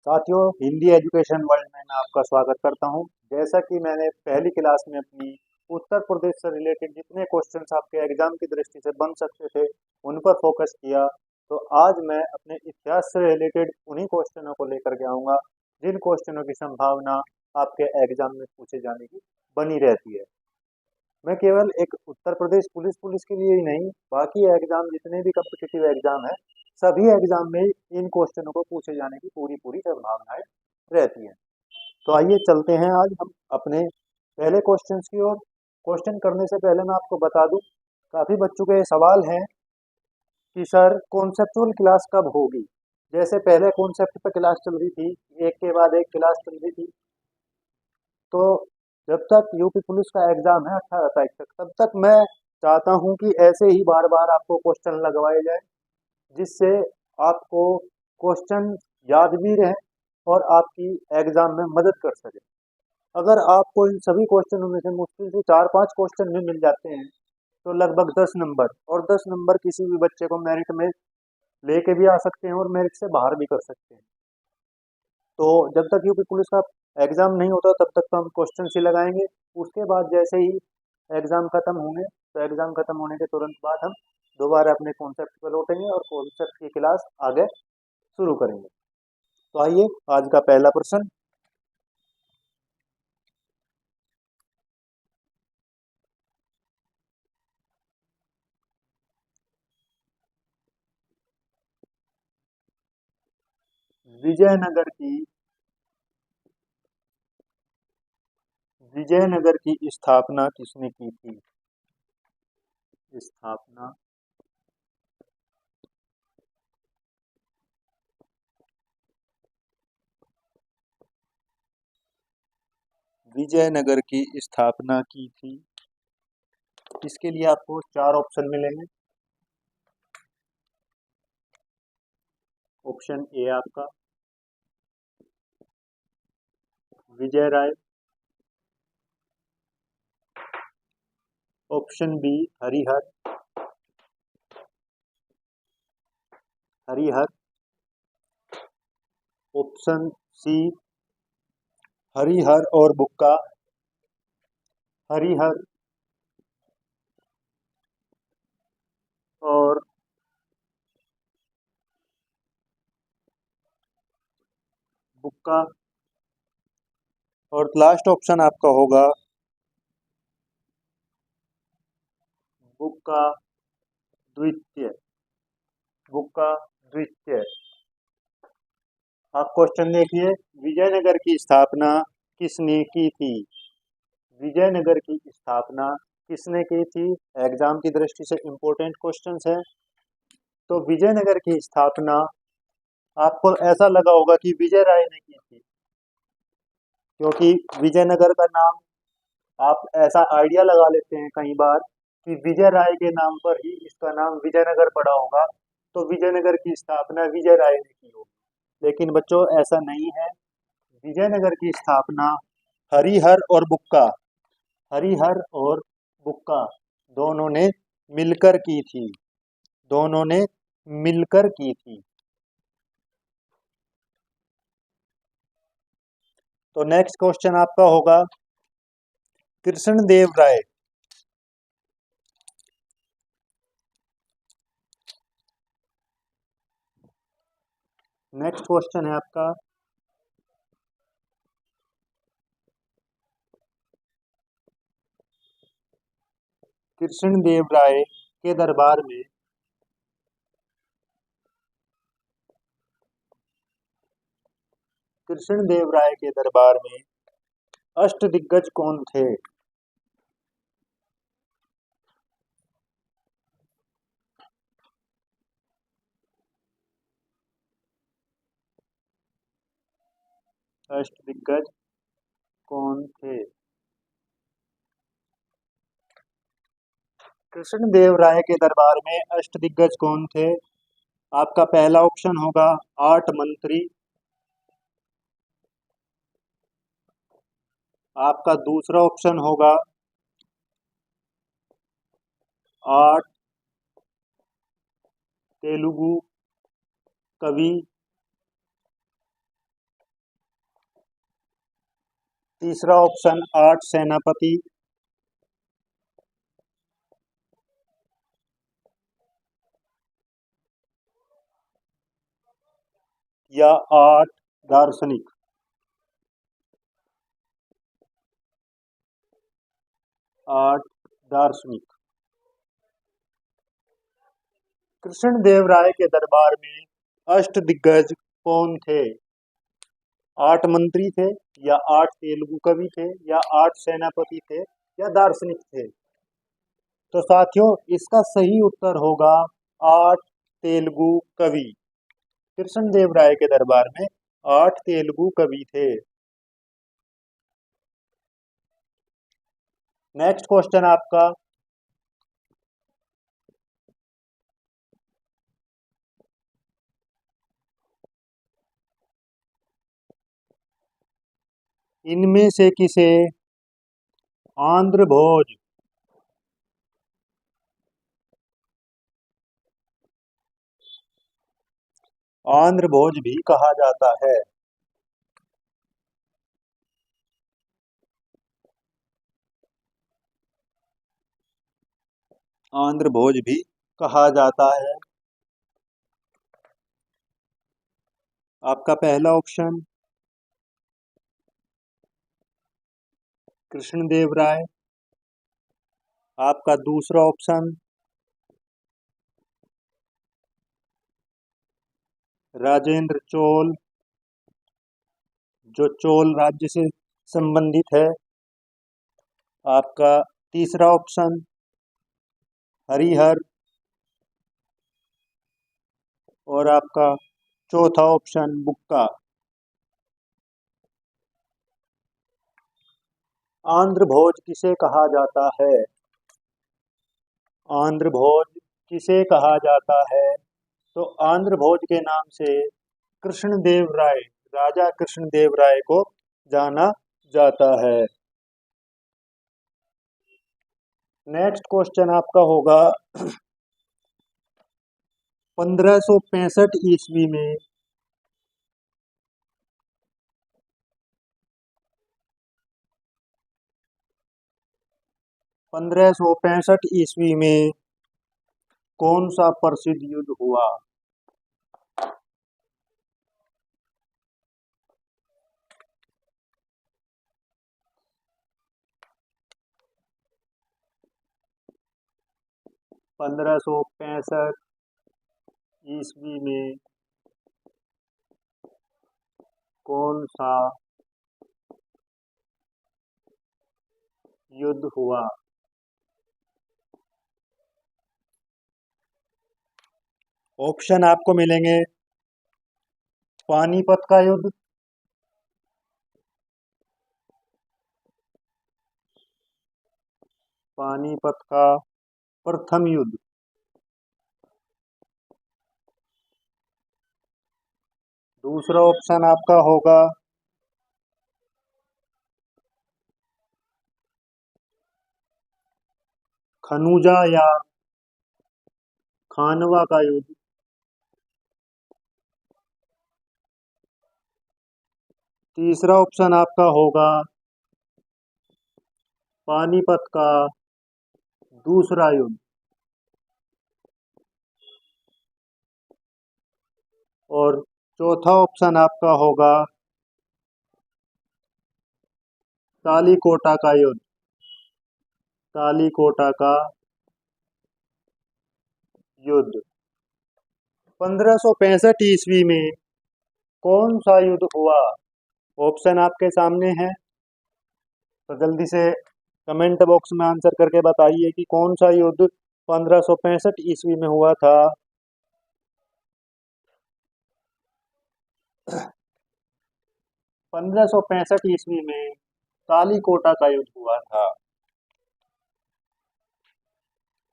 साथियों, Hindi education world में मैं आपका स्वागत करता हूं। जैसा कि मैंने पहली क्लास में अपनी उत्तर प्रदेश से रिलेटेड जितने क्वेश्चंस आपके एग्जाम की दृष्टि से बन सकते थे उन पर फोकस किया, तो आज मैं अपने इतिहास से रिलेटेड उन्हीं क्वेश्चनों को लेकर के आऊंगा जिन क्वेश्चनों की संभावना आपके एग्जाम में पूछे जाने की बनी रहती है। मैं केवल एक उत्तर प्रदेश पुलिस पुलिस के लिए ही नहीं, बाकी एग्जाम जितने भी कम्पिटिटिव एग्जाम है सभी एग्जाम में इन क्वेश्चनों को पूछे जाने की पूरी पूरी संभावनाएं रहती हैं। तो आइए चलते हैं आज हम अपने पहले क्वेश्चंस की ओर। क्वेश्चन करने से पहले मैं आपको बता दूं, काफी बच्चों के सवाल हैं कि सर कॉन्सेप्चुअल क्लास कब होगी। जैसे पहले कॉन्सेप्ट पे क्लास चल रही थी, एक के बाद एक क्लास चल रही थी, तो जब तक यूपी पुलिस का एग्जाम है 18 तारीख तक, तब तक मैं चाहता हूं कि ऐसे ही बार बार आपको क्वेश्चन लगवाए जाए, जिससे आपको क्वेश्चन याद भी रहे और आपकी एग्जाम में मदद कर सके। अगर आपको इन सभी क्वेश्चनों में से मुश्किल से 4-5 क्वेश्चन भी मिल जाते हैं तो लगभग 10 नंबर, और 10 नंबर किसी भी बच्चे को मेरिट में लेके भी आ सकते हैं और मेरिट से बाहर भी कर सकते हैं। तो जब तक यूपी पुलिस का एग्जाम नहीं होता तब तक तो हम क्वेश्चन ही लगाएंगे। उसके बाद जैसे ही एग्जाम खत्म होंगे, तो एग्जाम खत्म होने के तुरंत बाद हम दोबारा अपने कॉन्सेप्ट पर लौटेंगे और कॉन्सेप्ट की क्लास आगे शुरू करेंगे। तो आइए आज का पहला प्रश्न। विजयनगर की विजयनगर की स्थापना किसने की थी? स्थापना विजयनगर की स्थापना की थी। इसके लिए आपको 4 ऑप्शन मिलेंगे। ऑप्शन ए आपका Vijay Rai, option B Harihar, option C Harihar और बुक्का, हरिहर और बुक्का, और लास्ट ऑप्शन आपका होगा बुक्का द्वितीय। बुक्का द्वितीय। आप क्वेश्चन देखिए, विजयनगर की स्थापना किसने की थी? विजयनगर की स्थापना किसने की थी? एग्जाम की दृष्टि से इंपॉर्टेंट क्वेश्चंस है। तो विजयनगर की स्थापना आपको ऐसा लगा होगा कि विजय राय ने की थी, क्योंकि विजयनगर का नाम आप ऐसा आइडिया लगा लेते हैं कई बार कि विजय राय के नाम पर ही इसका नाम विजयनगर पड़ा होगा, तो विजयनगर की स्थापना विजय राय ने की होगी। लेकिन बच्चों ऐसा नहीं है। विजयनगर की स्थापना हरिहर और बुक्का हरिहर और बुक्का दोनों ने मिलकर की थी। दोनों ने मिलकर की थी। तो नेक्स्ट क्वेश्चन आपका होगा कृष्णदेव राय। नेक्स्ट क्वेश्चन है आपका कृष्णदेव राय के दरबार में कृष्णदेव राय के दरबार में अष्टदिग्गज कौन थे? अष्टदिग्गज कौन थे? कृष्णदेव राय के दरबार में अष्टदिग्गज कौन थे? आपका पहला ऑप्शन होगा 8 मंत्री। आपका दूसरा ऑप्शन होगा 8 तेलुगु कवि। तीसरा ऑप्शन 8 सेनापति या 8 दार्शनिक। आठ दार्शनिक। कृष्णदेव राय के दरबार में अष्टदिग्गज कौन थे? 8 मंत्री थे या 8 तेलुगु कवि थे या 8 सेनापति थे या दार्शनिक थे? तो साथियों, इसका सही उत्तर होगा 8 तेलुगु कवि। कृष्णदेव राय के दरबार में 8 तेलुगु कवि थे। नेक्स्ट क्वेश्चन आपका, इनमें से किसे आंध्र भोज आंध्र भोज भी कहा जाता है? आंध्र भोज भी कहा जाता है। आपका पहला ऑप्शन कृष्णदेव राय, आपका दूसरा ऑप्शन राजेंद्र चोल, जो चोल राज्य से संबंधित है। आपका तीसरा ऑप्शन हरिहर, और आपका चौथा ऑप्शन बुक्का। आंध्र भोज किसे कहा जाता है? आंध्र भोज किसे कहा जाता है? तो आंध्र भोज के नाम से कृष्णदेव राय, राजा कृष्णदेव राय को जाना जाता है। नेक्स्ट क्वेश्चन आपका होगा 1565 ईस्वी में 1565 ईस्वी में कौन सा प्रसिद्ध युद्ध हुआ? 1565 ईस्वी में कौन सा युद्ध हुआ? ऑप्शन आपको मिलेंगे पानीपत का युद्ध, पानीपत का प्रथम युद्ध, दूसरा ऑप्शन आपका होगा खनूजा या खानवा का युद्ध, तीसरा ऑप्शन आपका होगा पानीपत का दूसरा युद्ध, और चौथा ऑप्शन आपका होगा तालीकोटा का युद्ध, तालीकोटा का युद्ध। 1565 ईस्वी में कौन सा युद्ध हुआ? ऑप्शन आपके सामने है, तो जल्दी से कमेंट बॉक्स में आंसर करके बताइए कि कौन सा युद्ध 1565 ईस्वी में हुआ था। 1565 ईस्वी में तालीकोटा का युद्ध हुआ था।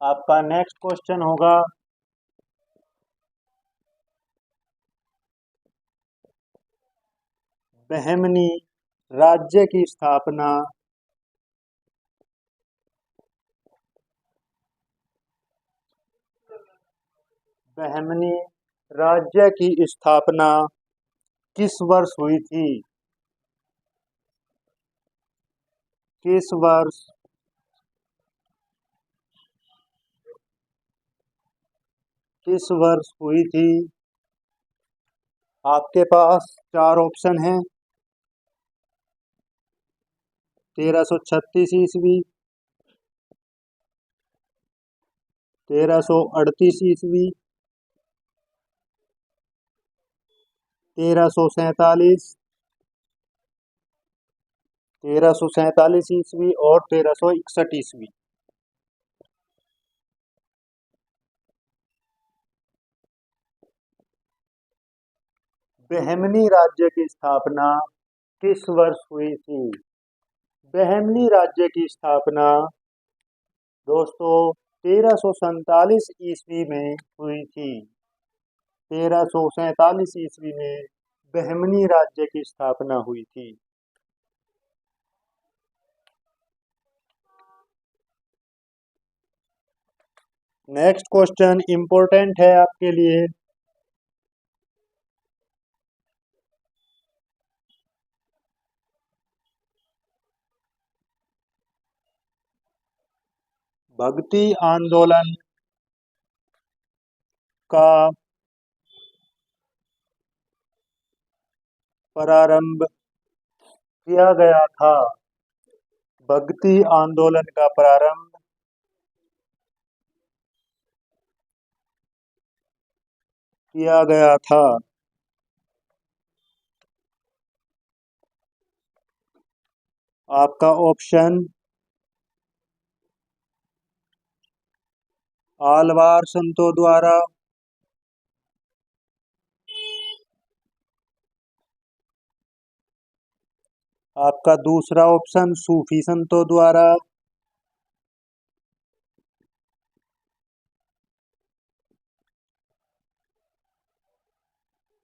आपका नेक्स्ट क्वेश्चन होगा बहमनी राज्य की स्थापना बहमनी राज्य की स्थापना किस वर्ष हुई थी? किस वर्ष हुई थी? आपके पास चार ऑप्शन हैं: 1336 ईस्वी, 1338 ईस्वी, 1347, 1347 ईस्वी और 1361 ईस्वी। बहमनी राज्य की स्थापना किस वर्ष हुई थी? बहमनी राज्य की स्थापना दोस्तों 1347 ईस्वी में हुई थी। 1347 ईस्वी में बहमनी राज्य की स्थापना हुई थी। नेक्स्ट क्वेश्चन इंपॉर्टेंट है आपके लिए। भक्ति आंदोलन का प्रारंभ किया गया था। भक्ति आंदोलन का प्रारंभ किया गया था। आपका ऑप्शन आलवार संतों द्वारा, आपका दूसरा ऑप्शन सूफी संतों द्वारा,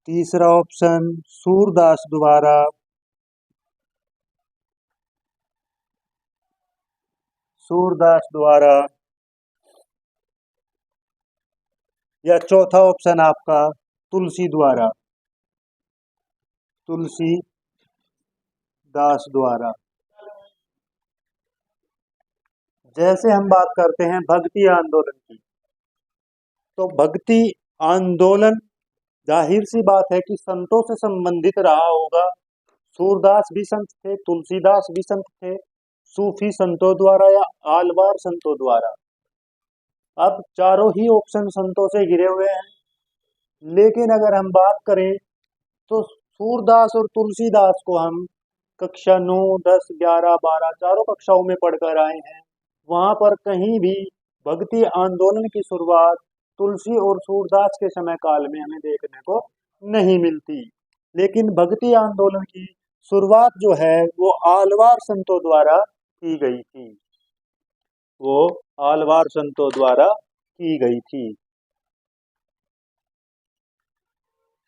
तीसरा ऑप्शन सूरदास द्वारा, या चौथा ऑप्शन आपका तुलसी द्वारा, तुलसी दास द्वारा। जैसे हम बात करते हैं भक्ति आंदोलन की, तो भक्ति आंदोलन जाहिर सी बात है कि संतों से संबंधित रहा होगा। सूरदास भी संत थे, तुलसीदास भी संत थे, सूफी संतों द्वारा या आलवार संतों द्वारा। अब चारों ही ऑप्शन संतों से घिरे हुए हैं, लेकिन अगर हम बात करें तो सूरदास और तुलसीदास को हम कक्षा 9, 10, 11, 12 चारों कक्षाओं में पढ़कर आए हैं। वहां पर कहीं भी भक्ति आंदोलन की शुरुआत तुलसी और सूरदास के समय काल में हमें देखने को नहीं मिलती। लेकिन भक्ति आंदोलन की शुरुआत जो है वो आलवार संतों द्वारा की गई थी। वो आलवार संतों द्वारा की गई थी।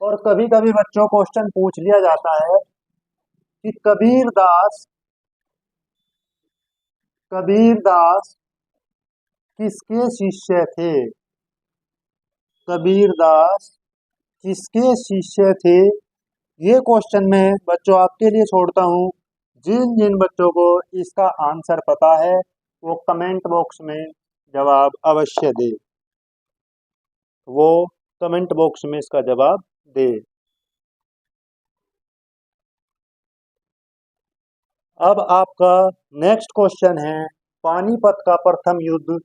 और कभी कभी बच्चों क्वेश्चन पूछ लिया जाता है कि कबीरदास किसके शिष्य थे? कबीरदास किसके शिष्य थे? ये क्वेश्चन मैं बच्चों आपके लिए छोड़ता हूँ। जिन जिन बच्चों को इसका आंसर पता है वो कमेंट बॉक्स में जवाब अवश्य दे। वो कमेंट बॉक्स में इसका जवाब दे। अब आपका नेक्स्ट क्वेश्चन है, पानीपत का प्रथम युद्ध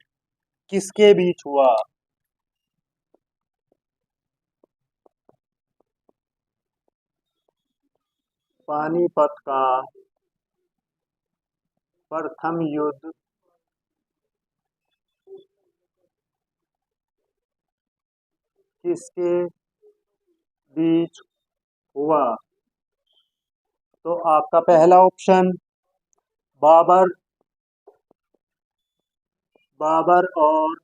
किसके बीच हुआ? पानीपत का प्रथम युद्ध किसके बीच हुआ? तो आपका पहला ऑप्शन बाबर और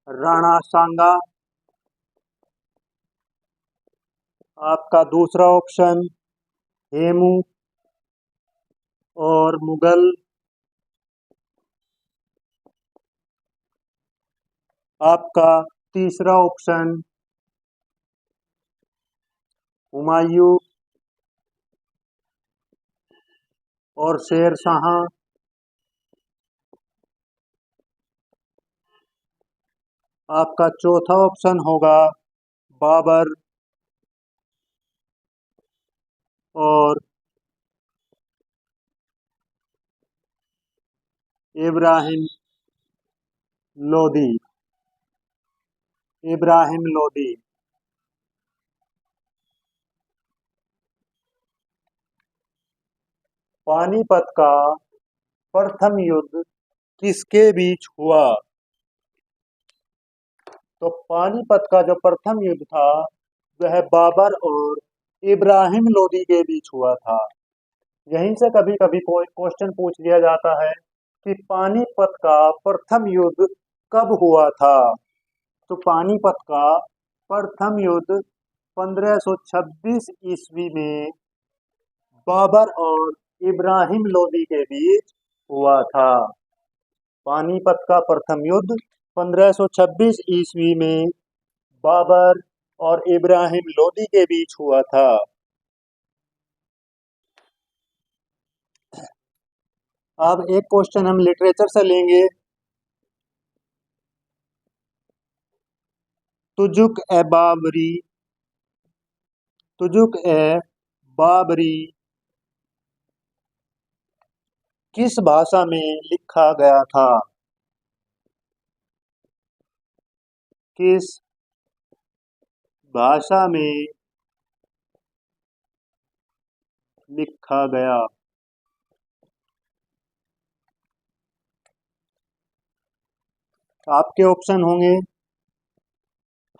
राणा सांगा, आपका दूसरा ऑप्शन हेमू और मुगल, आपका तीसरा ऑप्शन हुमायूं और शेर शाह। आपका चौथा ऑप्शन होगा बाबर और इब्राहिम लोदी। इब्राहिम लोदी। पानीपत का प्रथम युद्ध किसके बीच हुआ? तो पानीपत का जो प्रथम युद्ध था वह बाबर और इब्राहिम लोदी के बीच हुआ था। यहीं से कभी कभी कोई क्वेश्चन पूछ लिया जाता है कि पानीपत का प्रथम युद्ध कब हुआ था। तो पानीपत का प्रथम युद्ध 1526 ईस्वी में बाबर और इब्राहिम लोदी के बीच हुआ था। पानीपत का प्रथम युद्ध 1526 ईस्वी में बाबर और इब्राहिम लोदी के बीच हुआ था। अब एक क्वेश्चन हम लिटरेचर से लेंगे। तुजुक ए बाबरी, तुजुक ए बाबरी किस भाषा में लिखा गया था? किस भाषा में लिखा गया? आपके ऑप्शन होंगे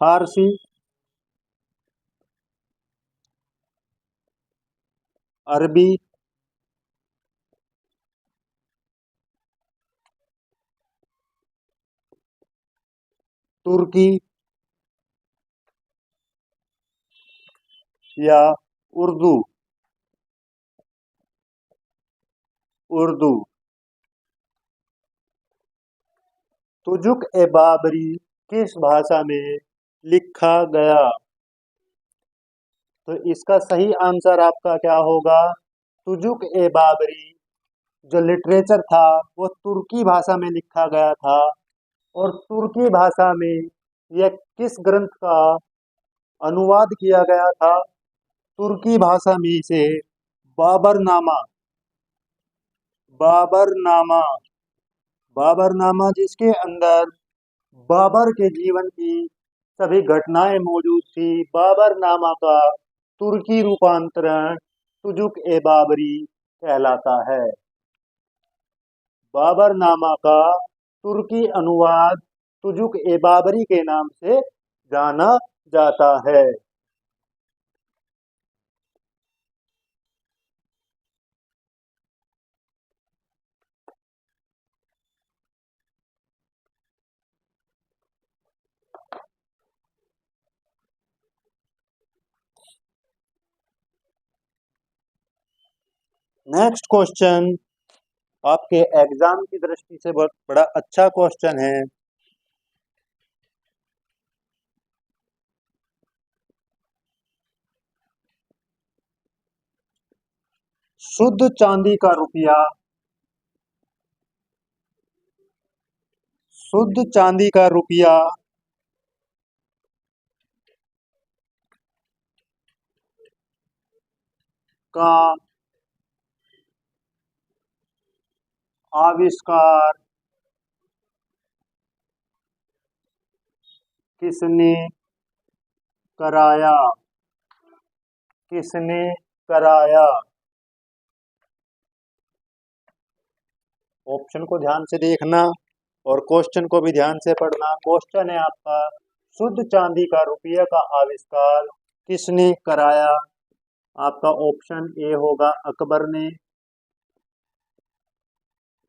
फारसी, अरबी, तुर्की या उर्दू। उर्दू। तुजुक ए बाबरी किस भाषा में लिखा गया? तो इसका सही आंसर आपका क्या होगा? तुजुक ए बाबरी जो लिटरेचर था वो तुर्की भाषा में लिखा गया था। और तुर्की भाषा में यह किस ग्रंथ का अनुवाद किया गया था? तुर्की भाषा में से बाबरनामा। बाबरनामा। बाबरनामा जिसके अंदर बाबर के जीवन की सभी घटनाएं मौजूद थी। बाबरनामा का तुर्की रूपांतरण तुजुक ए बाबरी कहलाता है। बाबरनामा का तुर्की अनुवाद तुजुक ए बाबरी के नाम से जाना जाता है। नेक्स्ट क्वेश्चन आपके एग्जाम की दृष्टि से बहुत बड़ा अच्छा क्वेश्चन है। शुद्ध चांदी का रुपया, शुद्ध चांदी का रुपया का आविष्कार किसने कराया? किसने कराया? ऑप्शन को ध्यान से देखना और क्वेश्चन को भी ध्यान से पढ़ना। क्वेश्चन है आपका, शुद्ध चांदी का रुपया का आविष्कार किसने कराया? आपका ऑप्शन ए होगा अकबर ने।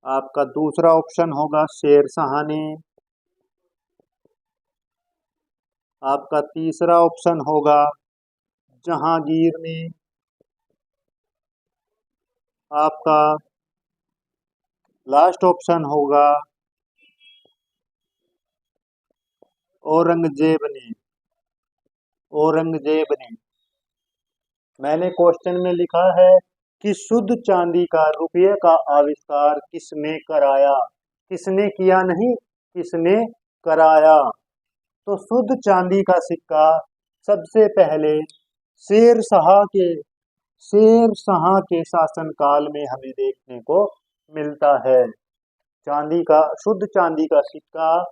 आपका दूसरा ऑप्शन होगा शेर शाह ने। आपका तीसरा ऑप्शन होगा जहांगीर ने। आपका लास्ट ऑप्शन होगा औरंगजेब ने। औरंगजेब ने। मैंने क्वेश्चन में लिखा है कि शुद्ध चांदी का रुपये का आविष्कार किसने कराया। किसने किया नहीं, किसने कराया। तो शुद्ध चांदी का सिक्का सबसे पहले शेर शाह के शासनकाल में हमें देखने को मिलता है। शुद्ध चांदी का सिक्का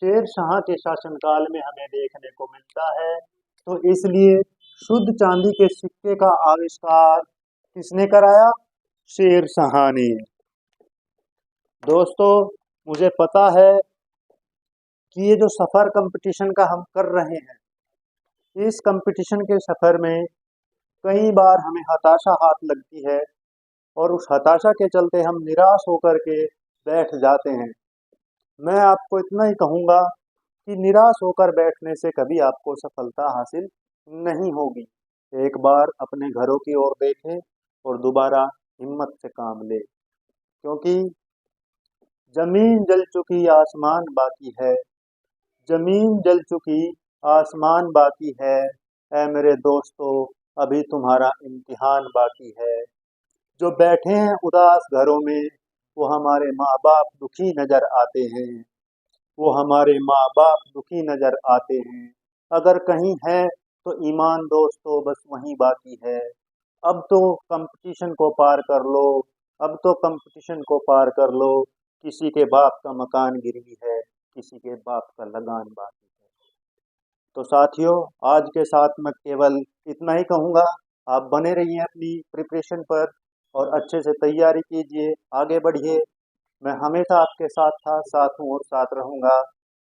शेर शाह के शासनकाल में हमें देखने को मिलता है। तो इसलिए शुद्ध चांदी के सिक्के का आविष्कार किसने कराया, शेर शाह ने। दोस्तों, मुझे पता है कि ये जो सफर कंपटीशन का हम कर रहे हैं, इस कंपटीशन के सफर में कई बार हमें हताशा हाथ लगती है और उस हताशा के चलते हम निराश होकर के बैठ जाते हैं। मैं आपको इतना ही कहूँगा कि निराश होकर बैठने से कभी आपको सफलता हासिल नहीं होगी। एक बार अपने घरों की ओर देखें और दोबारा हिम्मत से काम ले, क्योंकि जमीन जल चुकी आसमान बाकी है। जमीन जल चुकी आसमान बाकी है, ऐ मेरे दोस्तों अभी तुम्हारा इम्तिहान बाकी है। जो बैठे हैं उदास घरों में, वो हमारे माँ बाप दुखी नजर आते हैं। वो हमारे माँ बाप दुखी नजर आते हैं। अगर कहीं है तो ईमान दोस्तों बस वहीं बाकी है। अब तो कंपटीशन को पार कर लो, अब तो कंपटीशन को पार कर लो। किसी के बाप का मकान गिरवी है, किसी के बाप का लगान बाकी है। तो साथियों, आज के साथ मैं केवल इतना ही कहूँगा, आप बने रहिए अपनी प्रिपरेशन पर और अच्छे से तैयारी कीजिए, आगे बढ़िए। मैं हमेशा आपके साथ था, साथ हूँ और साथ रहूँगा।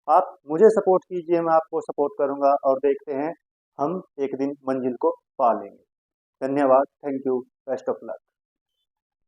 आप मुझे सपोर्ट कीजिए, मैं आपको सपोर्ट करूँगा और देखते हैं हम एक दिन मंजिल को पा लेंगे। धन्यवाद, thank you, best of luck.